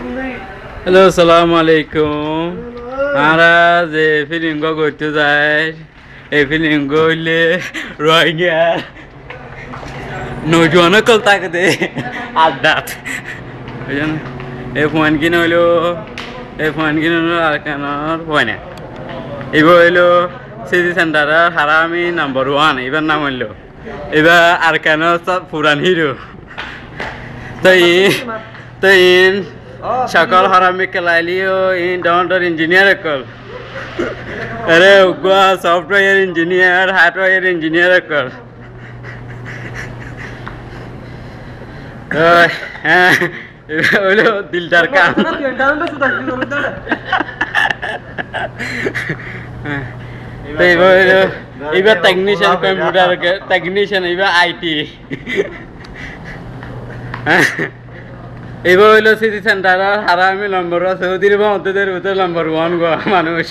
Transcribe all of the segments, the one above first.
hello আসসালামু আলাইকুম আমরা যে ফিল্ম করতে যাই এই ফিল্ম হইলে রোহিঙ্গা নৌজওয়ান কল তাকে আড্ডাত এই ফোন কিনে হইলো আর কেনার হয় না এবার হইলো সিটি সেন্টারের হারামি নাম্বার 1 এবার নাম হইলো এবার আর কেন সব পুরান হিরো তো সকল হারামি কেলাইলিও ডাউনটার ইঞ্জিনিয়ার কল আরে software engineer hardware engineer call হ্যাঁ হইলো দিলদার কাম এবার টেকনিশিয়ান কম্পিউটার টেকনিশিয়ান এবার আইটি এবার হইলো সিটি সেন্টারের হারামি নম্বর সৌদির মধ্যদের ভিতরে নম্বর 1 গো মানুষ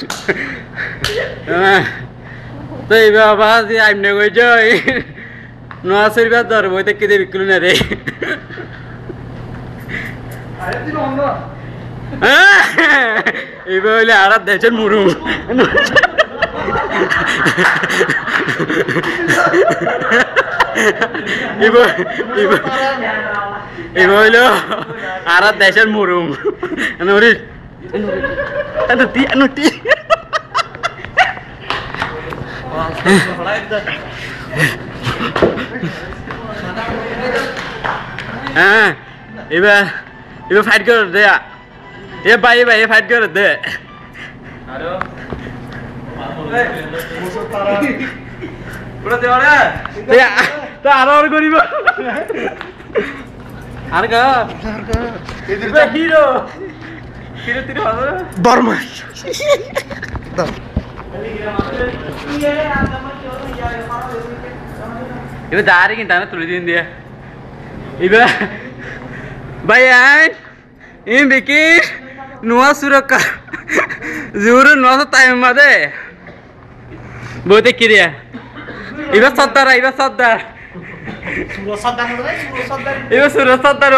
তো এইবার আবার যে আইমনে কইছ নোয়াশির বার ধর বইতে কেটে বিক্রি না রে এইবার হইলে আর দেশের মুরুম এবার হইলো আর দেশের মুরুম হ্যাঁ এবার ফাইট করে দে ভাই ফাইট করে দে তো আরো করিব আর কা হিরো হিরো তির হবে বর্মা এবার দাঁড়ি কিন্তু আমি তুলে দিন দিয়ে এবার ভাই আইন ইন দেখি নোয়া সুরক্ষা জোর নোয়া টাইম মাদে বইতে কিরিয়া এবার সর্দার এবার সুর সর্দার